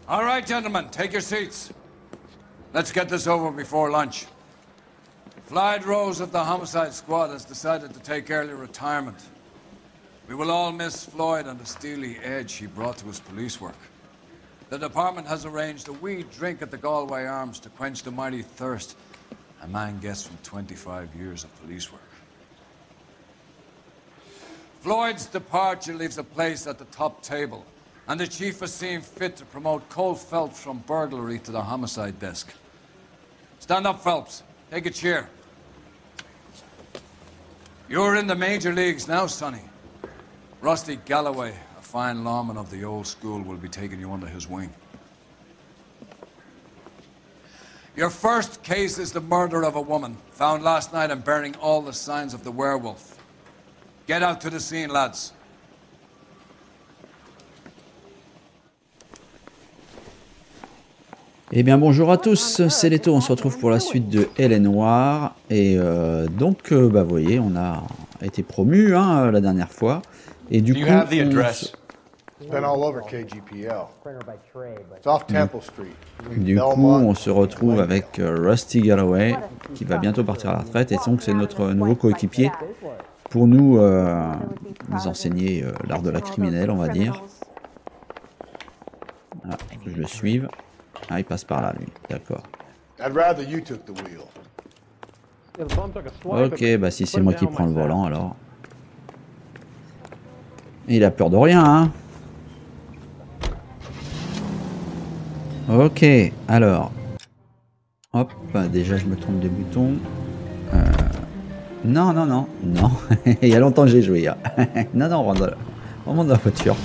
All right, gentlemen, take your seats. Let's get this over before lunch. Floyd Rose of the homicide squad has decided to take early retirement. We will all miss Floyd and the steely edge he brought to his police work. The department has arranged a wee drink at the Galway Arms to quench the mighty thirst a man gets from 25 years of police work. Floyd's departure leaves a place at the top table, and the chief has seen fit to promote Cole Phelps from burglary to the homicide desk. Stand up, Phelps. Take a chair. You're in the major leagues now, Sonny. Rusty Galloway, a fine lawman of the old school, will be taking you under his wing. Your first case is the murder of a woman, found last night and bearing all the signs of the werewolf. Get out to the scene, lads. Eh bien bonjour à tous, c'est Leto, on se retrouve pour la suite de Noire. Et donc, vous voyez, on a été promu la dernière fois. Et du coup, on se retrouve avec Rusty Galloway, qui va bientôt partir à la retraite. Et donc c'est notre nouveau coéquipier pour nous enseigner l'art de la criminelle, on va dire. Voilà, que je le suive. Ah, il passe par là, lui. D'accord. Ok, bah si c'est moi qui prends le volant, alors. Il a peur de rien, hein. Ok, alors. Hop, déjà je me trompe de bouton. Non, non, non, non. Il y a longtemps que j'ai joué. Non, non, on monte dans la voiture.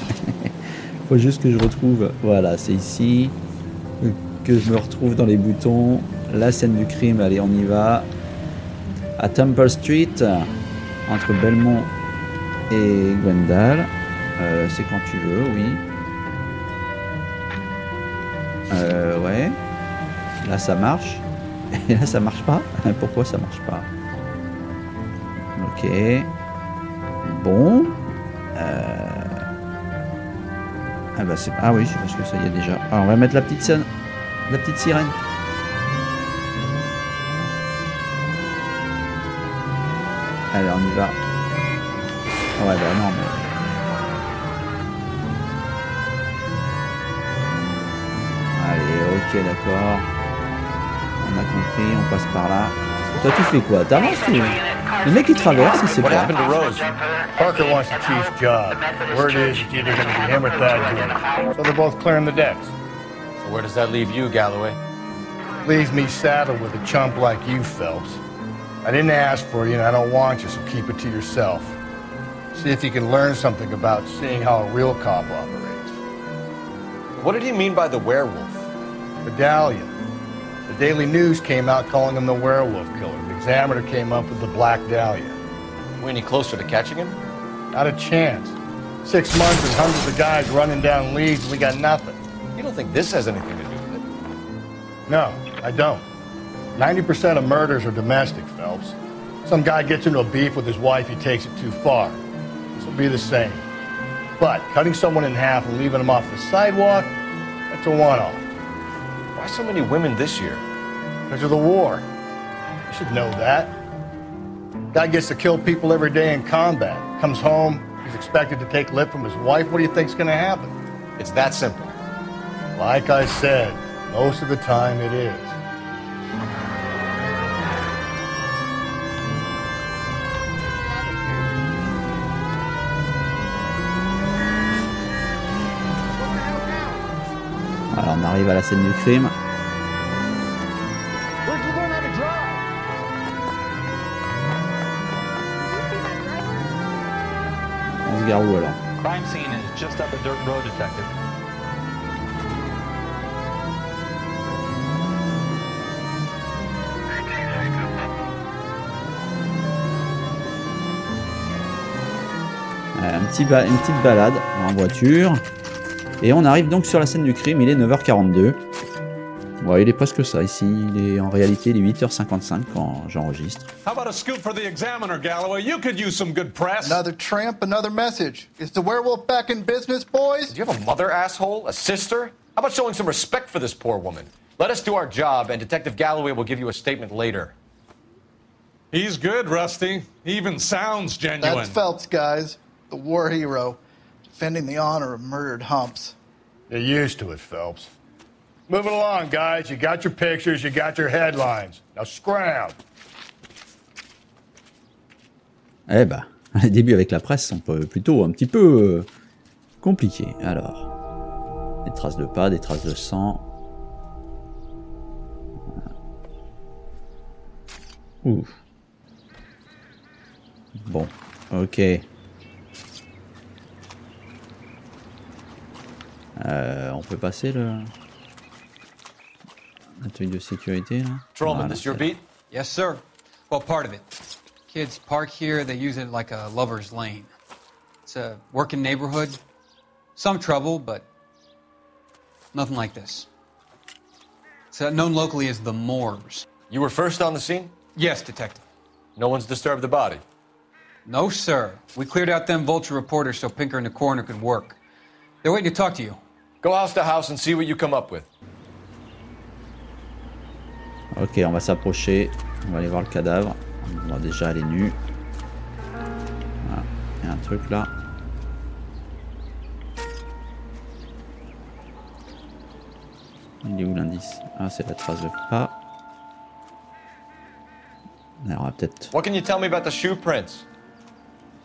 Faut juste que je retrouve. Voilà, c'est ici. Que je me retrouve dans les boutons. La scène du crime, allez, on y va. À Temple Street, entre Belmont et Gwendal. C'est quand tu veux, oui. Ouais. Là, ça marche. Et là, ça marche pas. Pourquoi ça marche pas? Ok. Bon. Ah bah c'est... Ah oui, je pense que ça y est déjà. Alors, on va mettre la petite scène. La petite sirène. Allez, on y va. Ouais, bah non, mais... Allez, ok, d'accord. On a compris, on passe par là. Toi, tu fais quoi? T'avances ou... Le mec, il traverse, il sait pas. Parker wants the chief's job. Word is it's either going to be him or Thad. So they're both clearing the decks. So where does that leave you, Galloway? Leaves me saddled with a chump like you, Phelps. I didn't ask for you, and I don't want you, so keep it to yourself. See if you can learn something about seeing how a real cop operates. What did he mean by the werewolf? Medallion. The Daily News came out calling him the werewolf killer. The Examiner came up with the Black Dahlia. We any closer to catching him? Not a chance. 6 months and hundreds of guys running down leads, and we got nothing. You don't think this has anything to do with it? No, I don't. 90% of murders are domestic, Phelps. Some guy gets into a beef with his wife, he takes it too far. This will be the same. But cutting someone in half and leaving them off the sidewalk, that's a one-off. Why so many women this year? Because of the war. You should know that. Guy gets to kill people every day in combat. Comes home, he's expected to take lip from his wife. What do you think's gonna happen? It's that simple. Like I said, most of the time it is. Alors on arrive à la scène du crime. On se gare où alors? Crime scene is just up a dirt road, detective. Une petite balade en voiture. Et on arrive donc sur la scène du crime, il est 9h42. Ouais, il est presque ça ici, il est en réalité il est 8h55 quand j'enregistre. How about a scoop for the Examiner, Galloway? You could use some good press. Another tramp, another message. Is the werewolf back in business, boys? Do you have a mother, asshole? A sister? How about showing some respect for this poor woman? Let us do our job, and Detective Galloway will give you a statement later. He's good, Rusty. He even sounds genuine. That's Phelps, guys. The war hero. Defending the honor of murdered humps. You're used to it, Phelps. Moving along, guys. You got your pictures, you got your headlines. Now scram. Eh bah, les débuts avec la presse sont plutôt un petit peu compliqués. Alors, des traces de pas, des traces de sang. Ouh. Bon, ok. On peut passer le truc de sécurité là. Trollman, Voilà, this your beat? Yes, sir. Well, part of it. Kids park here, they use it like a lover's lane. It's a working neighborhood. Some trouble, but nothing like this. It's known locally as the Moors. You were first on the scene? Yes, detective. No one's disturbed the body? No, sir. We cleared out them vulture reporters so Pinker and the coroner could work. They're waiting to talk to you. Go house to house and see what you come up with. Ok, on va s'approcher. On va aller voir le cadavre. On voit déjà, elle est nue. Voilà. Il y a un truc là. Il est où l'indice? Ah, c'est la trace de pas. Alors, on va peut-être... What can you tell me about the shoe prints?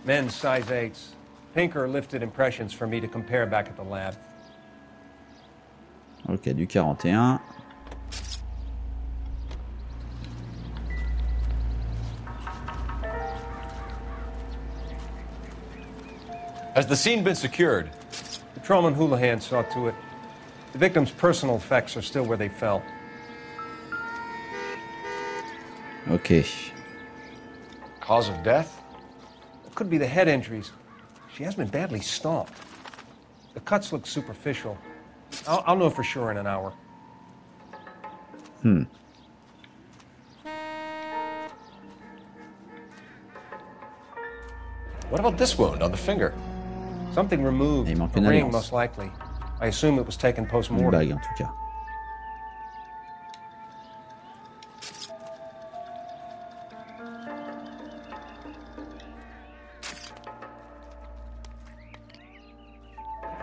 Men's size 8s. Pinker lifted impressions for me to compare back at the lab. Ok, du 41. Has the scene been secured? Patrolman Houlihan saw to it. The victim's personal effects are still where they fell. Ok. Cause of death? It could be the head injuries. She has been badly stomped. The cuts look superficial. I'll know for sure in an hour. What about this wound on the finger? Something removed. Il manque A une ring, alliance. most likely. I assume it was taken Une post-mortem. bague en tout cas.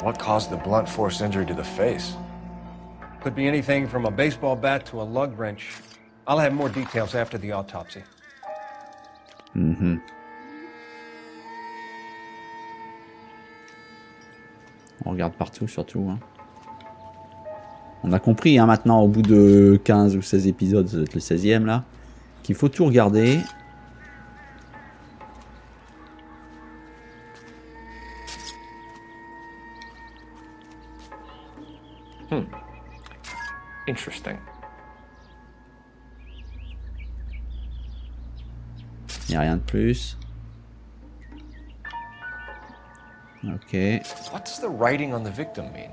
What caused the blunt force injury to the face? Could be anything from a baseball bat to a lug wrench. I'll have more details after the autopsy. On regarde partout surtout. Hein. On a compris hein, maintenant au bout de 15 ou 16 épisodes, ça doit être le 16e là, qu'il faut tout regarder. Interesting. Il n'y a rien de plus. Ok. What does the writing on the victim mean?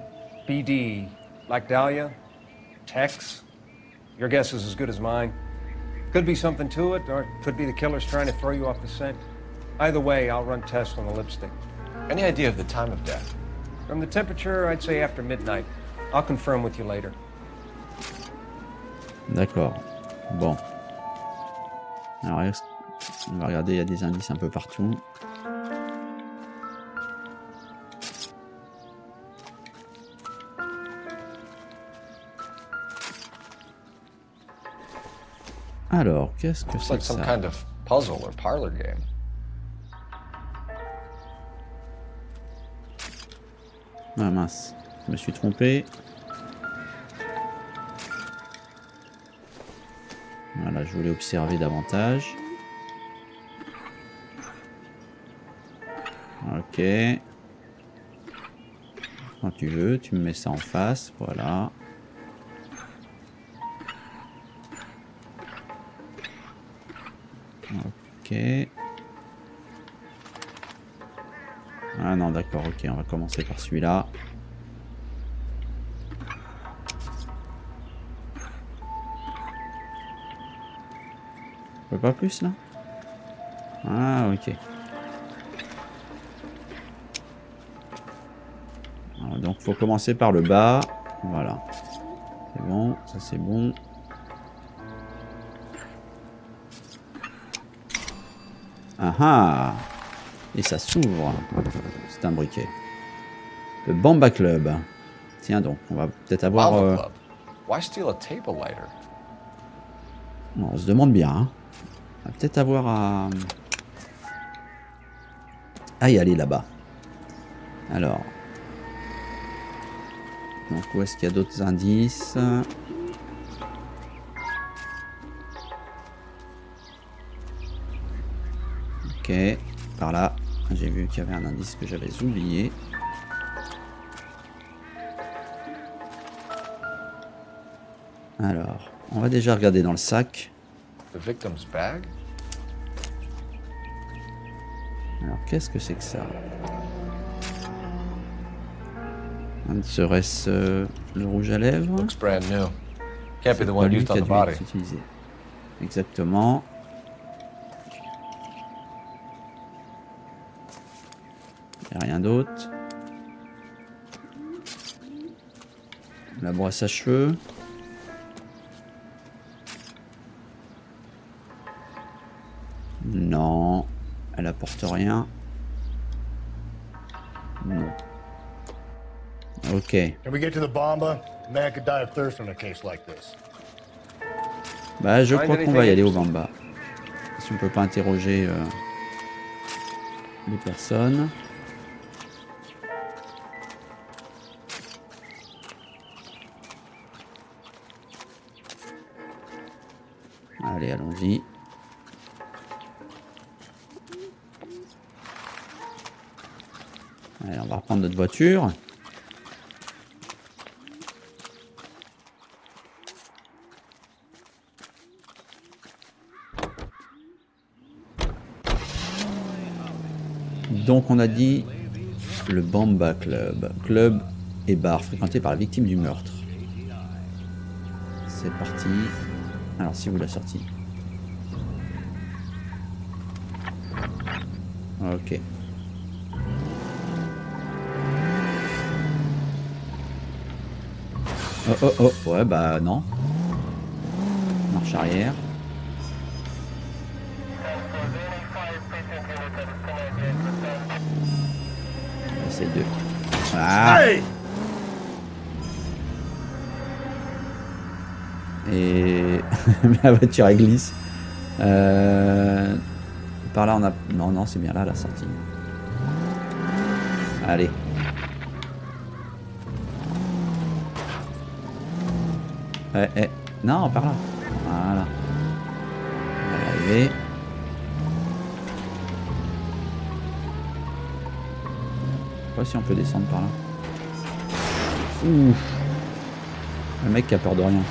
BD, like Dahlia, Tex. Your guess is as good as mine. Could be something to it, or it could be the killer's trying to throw you off the scent. Either way, I'll run tests on the lipstick. Any idea of the time of death? From the temperature, I'd say after midnight. I'll confirm with you later. D'accord. Bon. Alors, on va regarder, il y a des indices un peu partout. Alors, qu'est-ce que It's c'est like que some ça? kind of puzzle or parlor game. Ah mince, je me suis trompé. Voilà, je voulais observer davantage. Ok. Quand tu veux, tu me mets ça en face, voilà. Ok. Ah non, d'accord, ok, on va commencer par celui-là. On peut pas plus là? Ah, ok. Alors, donc, faut commencer par le bas. Voilà. C'est bon, ça c'est bon. Ah ah! Et ça s'ouvre. C'est un briquet. Le Bamba Club. Tiens donc, on va peut-être avoir... Bamba Club. Why steal a table lighter? On se demande bien. Hein. On va peut-être avoir à y aller là-bas. Alors. Donc où est-ce qu'il y a d'autres indices? Ok, par là, j'ai vu qu'il y avait un indice que j'avais oublié. Alors, on va déjà regarder dans le sac. The victim's bag? Alors, qu'est-ce que c'est que ça? Serait-ce le rouge à lèvres? Looks brand new. Can't be C'est the pas one lui used qui on a the dû body. être utilisé. Exactement. Il n'y a rien d'autre. La brosse à cheveux. Non. Elle apporte rien. Non. Ok. Can we get to the Bamba? A man could die of thirst on a case like this. Bah, je crois qu'on va y aller au Bamba. Si on peut pas interroger les personnes. Allez, allons-y. Allez, on va reprendre notre voiture. Donc on a dit le Bamba Club. Club et bar fréquenté par la victime du meurtre. C'est parti. Alors si vous la sortie. Ok. Oh oh oh. Ouais bah non. Marche arrière. Essaye de... Ah. Et... la voiture elle glisse. Par là on a... Non, non, c'est bien là la sortie. Allez. Non, par là. Voilà. On va y arriver. Je sais pas si on peut descendre par là. Ouf. Le mec qui a peur de rien.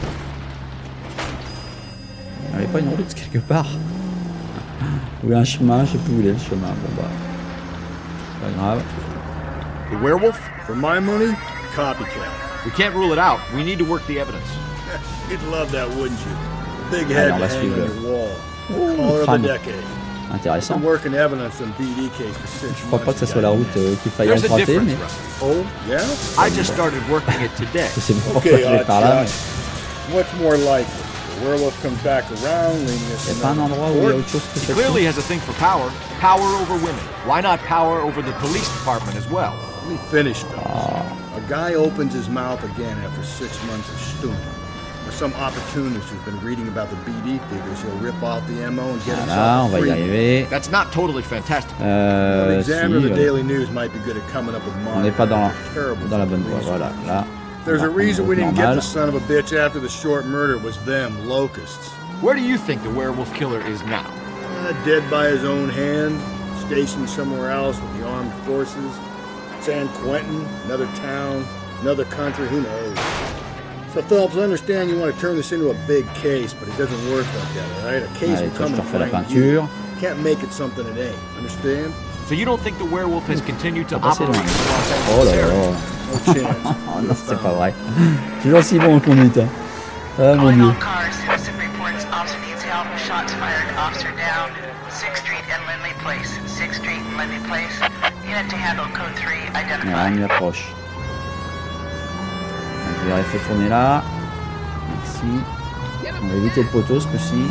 Il n'y avait pas une route quelque part? Ou un chemin, je sais plus où il est le chemin. Bon bah. Pas grave. The werewolf? For my money, copycat. We can't rule it out. We need to work the evidence. You'd love that, wouldn't you? Big head to hang on your wall. Collar of the decade. Intéressant. Working evidence on BD case for 6 months. Je crois pas que ça soit la route qu'il faille emprunter, mais... Oh, yeah? I just started working it today. C'est pourquoi je vais par là. What's more likely? The werewolf comes back around, leaving us. Il y a pas un endroit où il y a autre chose que ça. He clearly has a thing for power. Power over women. Why not power over the police department as well? Let me finish, though. A guy opens his mouth again after 6 months of stewing. Or some opportunist who's been reading about the BD figures, he'll rip off the MO and get Voilà, on himself va y arriver. That's not totally fantastic. The Examiner of the Daily News might be good at coming up with on n'est pas dans la bonne voie, voilà, là. There's a reason we didn't get the son of a bitch after the short murder was them, locusts. Where do you think the werewolf killer is now? Dead by his own hand, stationed somewhere else with the armed forces. San Quentin, another town, another country, who knows? So Phelps, I understand you want to turn this into a big case, but it doesn't work like that, all right? A case will come and find you. Can't make it something it ain't, understand? So you don't think the werewolf has continued to operate in Oh là là. Oh non, c'est pas vrai. Toujours si bon en conduite. Hein. Ah mon dieu. Ouais, on y approche. Je vais fait tourner là. Merci. On va éviter le poteau ce coup-ci.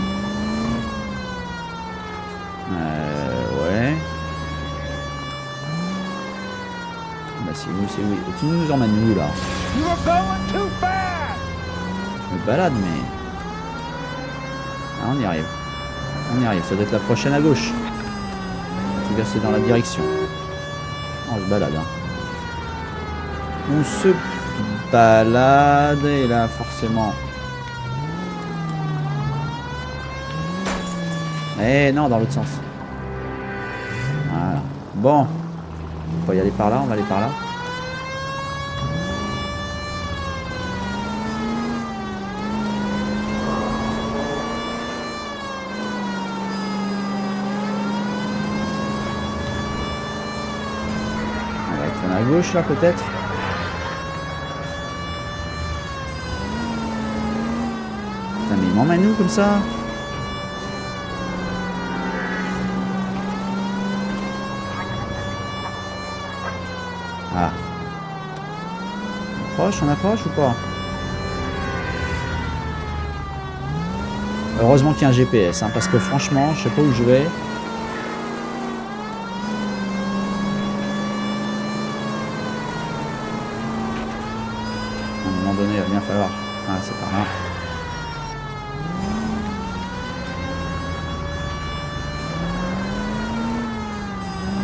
Ouais. Bah c'est où, c'est où? Et tu nous emmènes où là? Je me balade mais... Ah, on y arrive. On y arrive, ça doit être la prochaine à gauche. En tout cas c'est dans la direction. On se balade hein. On se balade et là forcément... Eh non, dans l'autre sens. Voilà. Bon. On va y aller par là, on va aller par là. On va tourner à gauche là peut-être. Putain mais il m'emmène où comme ça? Ah. On approche ou pas? Heureusement qu'il y a un GPS, hein, parce que franchement, je sais pas où je vais. À un moment donné, il va bien falloir. Ah, c'est par là.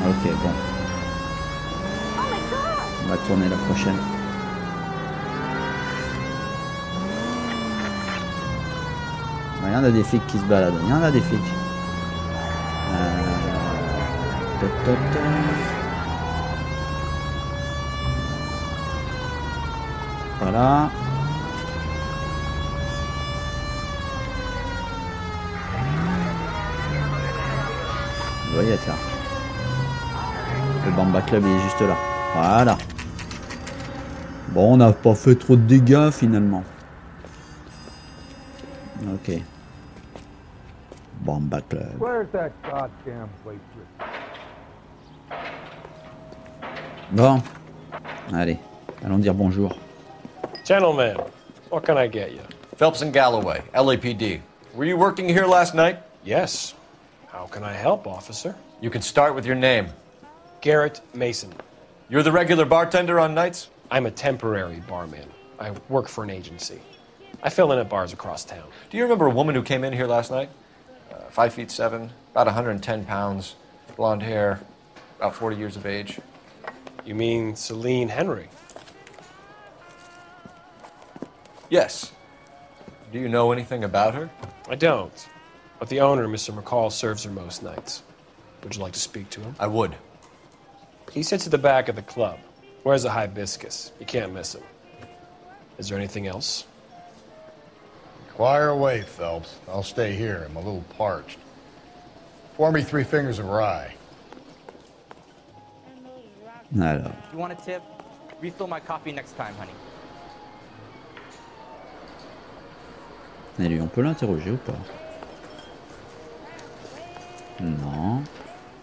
Ok, bon. On va tourner la prochaine. Il y en a des flics qui se baladent. Il y en a des flics. Voilà. Il doit y être là. Le Bamba Club il est juste là. Voilà. Bon, on n'a pas fait trop de dégâts finalement. Ok. Bamba Club. Bon. Allez, allons dire bonjour. Gentlemen, what can I get you? Phelps and Galloway, LAPD. Were you working here last night? Yes. How can I help, officer? You can start with your name. Garrett Mason. You're the regular bartender on nights? I'm a temporary barman. I work for an agency. I fill in at bars across town. Do you remember a woman who came in here last night? 5'7", about 110 pounds, blonde hair, about 40 years of age. You mean Celine Henry? Yes. Do you know anything about her? I don't. But the owner, Mr. McCall, serves her most nights. Would you like to speak to him? I would. He sits at the back of the club. Wears a hibiscus. You can't miss him. Is there anything else? Inquire away, Phelps. I'll stay here. I'm a little parched. Pour me 3 fingers of rye. Alors. You want a tip? Refill my coffee next time, honey. Et lui, on peut l'interroger ou pas? Non.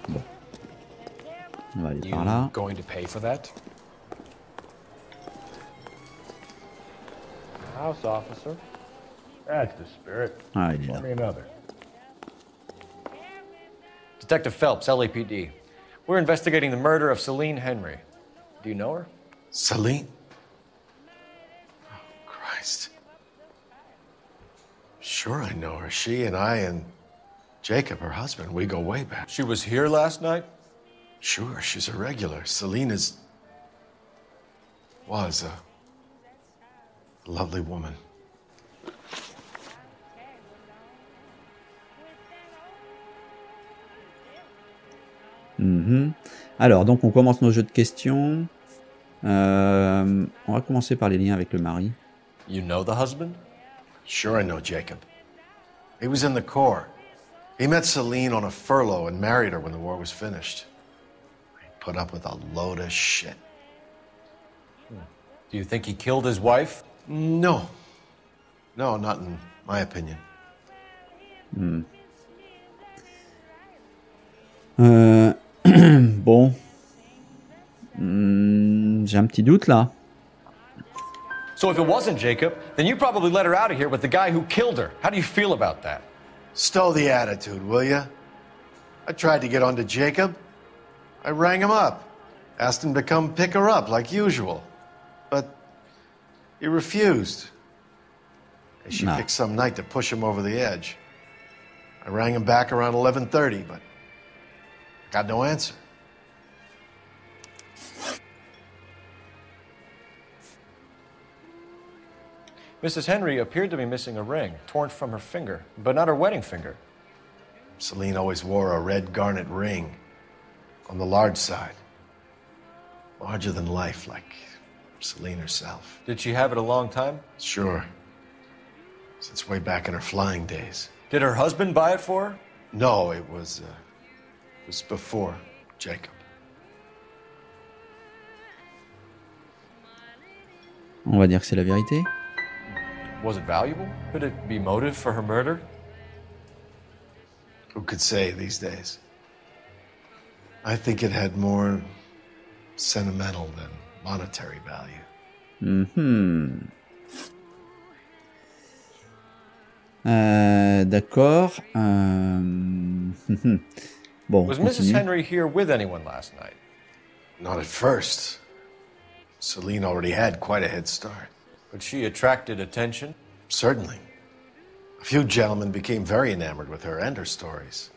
Bon. On va aller par là. Going to pay for that? House officer. That's the spirit. Ah, il est là. Pour me another. Detective Phelps, LAPD. We're investigating the murder of Celine Henry. Do you know her? Celine? Oh, Christ. Sure I know her. She and I and Jacob, her husband, we go way back. She was here last night? Sure, she's a regular. Celine was a lovely woman. Alors, donc on commence nos jeux de questions. On va commencer par les liens avec le mari. You know the husband? Sure I know Jacob. He was in the Corps. He met Celine on a furlough and married her when the war was finished. He put up with a load of shit. Do you think he killed his wife? No. No, not in my opinion. Bon. J'ai un petit doute là. So if it wasn't Jacob, then you probably let her out of here with the guy who killed her. How do you feel about that? Stow the attitude, will ya? I tried to get onto Jacob. I rang him up. Asked him to come pick her up like usual. But he refused. She picked some night to push him over the edge. I rang him back around 11:30, but got no answer. Mrs. Henry appeared to be missing a ring, torn from her finger, but not her wedding finger. Celine always wore a red garnet ring on the large side. Larger than life, like Celine herself. Did she have it a long time? Sure. Since way back in her flying days. Did her husband buy it for her? No, it was before Jacob. On va dire que c'est la vérité. Was it valuable? Could it be motive for her murder? Who could say these days? I think it had more sentimental than monetary value. D'accord. Bon, Was Mrs. Henry here with anyone last night? Not at first. Celine already had quite a head start. But she attracted attention? Certainly. A few gentlemen became very enamored with her and her stories.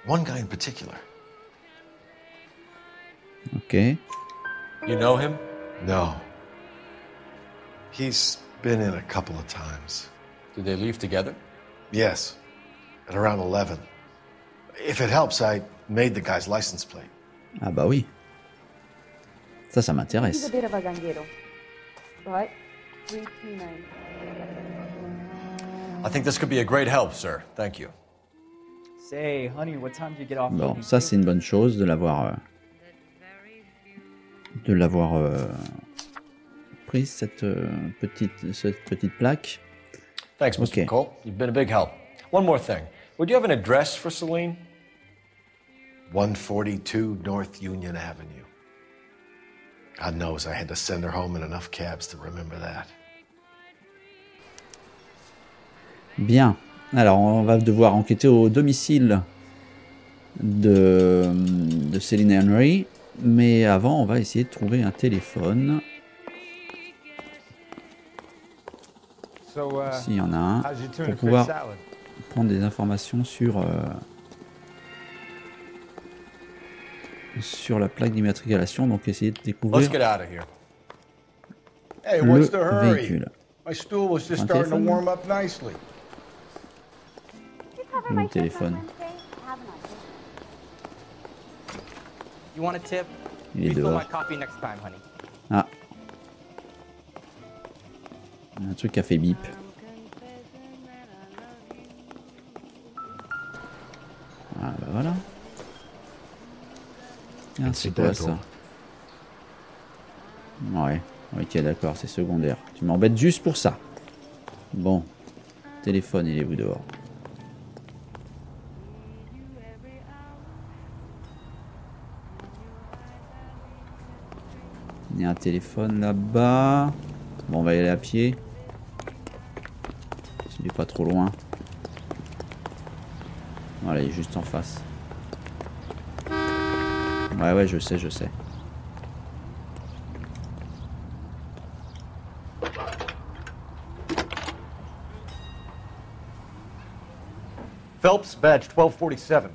One guy in particular. Okay. You know him? No. He's been in a couple of times. Did they leave together? Yes. At around 11. If it helps, I made the guy's license plate. Ah bah oui. Ça m'intéresse. He's a bit of a ganguero. But 329. I think this could be a great help, sir. Thank you. Say, honey, what time do you get off? Bon, ça c'est une bonne chose de l'avoir prise cette petite plaque. Thanks, Mr. Cole. You've been a big help. One more thing. Would you have an address for Celine? 142 North Union Avenue. God knows I had to send her home in enough cabs to remember that. Bien. Alors, on va devoir enquêter au domicile de Céline Henry. Mais avant, on va essayer de trouver un téléphone. S'il y en a un. Pour pouvoir prendre des informations sur la plaque d'immatriculation. Donc, essayer de découvrir le véhicule. My stool was just starting to warm up nicely. Le téléphone. You want a tip? Il est Refill dehors. my coffee next time, honey. Ah. Un truc qui a fait bip. Ah bah voilà. Ah, c'est quoi ça? Ouais. Ok, d'accord, c'est secondaire. Tu m'embêtes juste pour ça. Bon. Téléphone, il est où dehors? Il y a un téléphone là-bas. Bon, on va y aller à pied. S'il n'est pas trop loin. Voilà, il est juste en face. Ouais, je sais. Phelps, badge 1247.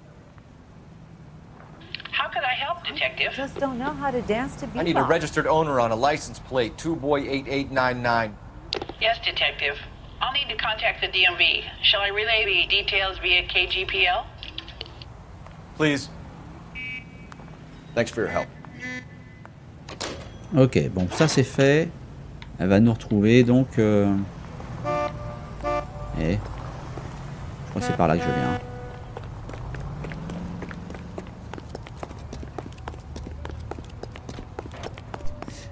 How could I help, Detective? Just don't know how to dance to I need a registered owner on a license plate, 2boy8899. Yes, Detective. I'll need to contact the DMV. Shall I relay the details via KGPL? Please. Thanks for your help. Ok, bon, ça c'est fait. Elle va nous retrouver donc. Je crois que c'est par là que je viens.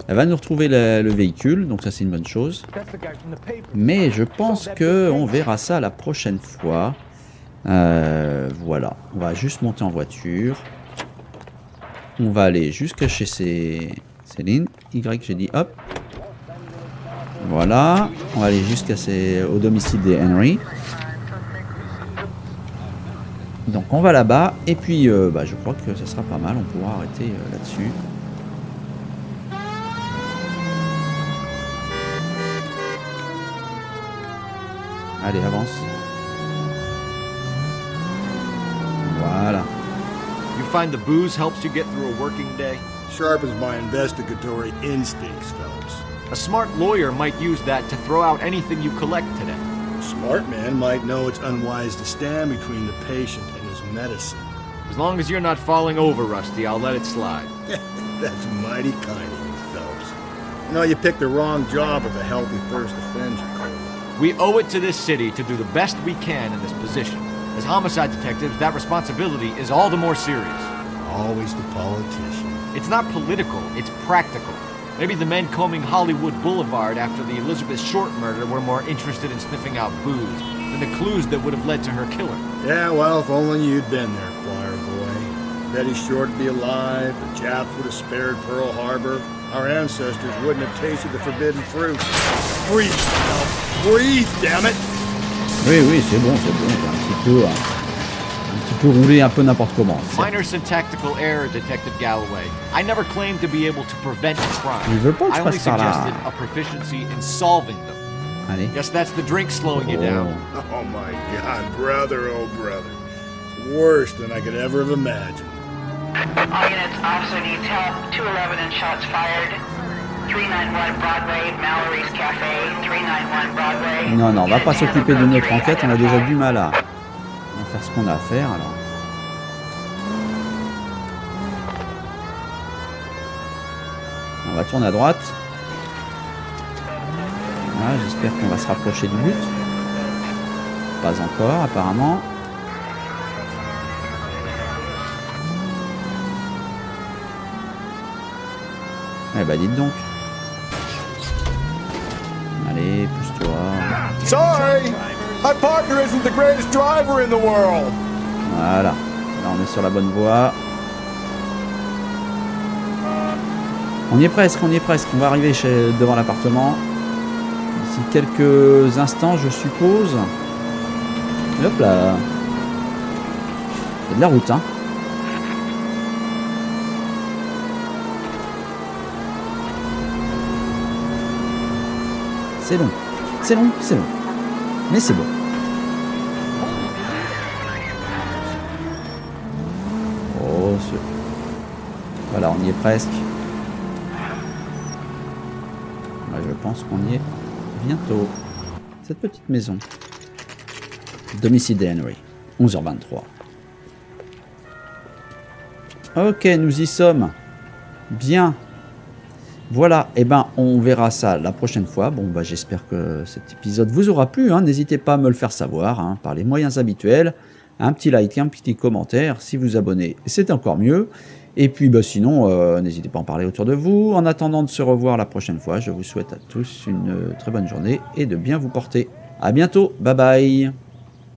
Elle va nous retrouver le véhicule, donc ça c'est une bonne chose. Mais je pense que on verra ça la prochaine fois. Voilà, on va juste monter en voiture. On va aller jusqu'à chez Céline. Y, j'ai dit hop. Voilà, on va aller au domicile des Henry. Donc on va là-bas, et puis je crois que ça sera pas mal, on pourra arrêter là-dessus. Allez, avance. Voilà. You find the booze helps you get through a working day? Sharpens my investigatory instincts, Phelps. A smart lawyer might use that to throw out anything you collect today. A smart man might know it's unwise to stand between the patient and his medicine. As long as you're not falling over, Rusty, I'll let it slide. That's mighty kind of you, Phelps. You know, you picked the wrong job if a healthy thirst offends you, Cole. We owe it to this city to do the best we can in this position. As homicide detectives, that responsibility is all the more serious. Always the politician. It's not political, it's practical. Maybe the men combing Hollywood Boulevard after the Elizabeth Short murder were more interested in sniffing out booze than the clues that would have led to her killing. Yeah, well, if only you'd been there, choir boy. Betty Short would be alive, the Japs would have spared Pearl Harbor, our ancestors wouldn't have tasted the forbidden fruit. Breathe, Phelps. Breathe, damn it! Oui, c'est bon, un petit peu rouler un peu n'importe comment. Minor syntactical error, Detective Galloway. I never claimed to be able to prevent crime. Il veut pas que I je only passe par là. suggested a proficiency in solving them. Allez. Guess that's the drink slowing you down. Oh my God, brother, oh brother. It's worse than I could ever have imagined. All units, officer needs help. 211 and shots fired. 391 Broadway, Mallory's Cafe. 391 Broadway. Non, on va pas s'occuper de notre enquête, on a déjà du mal à... On va faire ce qu'on a à faire, alors. On va tourner à droite. Voilà, j'espère qu'on va se rapprocher du but. Pas encore, apparemment. Eh bah dites donc. Allez, pousse-toi. Sorry! My partner isn't the greatest driver in the world! Voilà. Là, on est sur la bonne voie. On y est presque, on y est presque. On va arriver devant l'appartement. D'ici quelques instants, je suppose. Et hop là. Il y a de la route, hein. C'est long. C'est long, c'est long. Mais c'est bon. Oh, voilà, on y est presque. Ouais, je pense qu'on y est bientôt. Cette petite maison. Domicile des Henry. 11h23. Ok, nous y sommes. Bien. Voilà, et ben on verra ça la prochaine fois. Bon, bah j'espère que cet épisode vous aura plu. Hein. N'hésitez pas à me le faire savoir hein, par les moyens habituels. Un petit like, un petit commentaire. Si vous abonnez, c'est encore mieux. Et puis bah, sinon, n'hésitez pas à en parler autour de vous. En attendant de se revoir la prochaine fois, je vous souhaite à tous une très bonne journée et de bien vous porter. À bientôt, bye bye.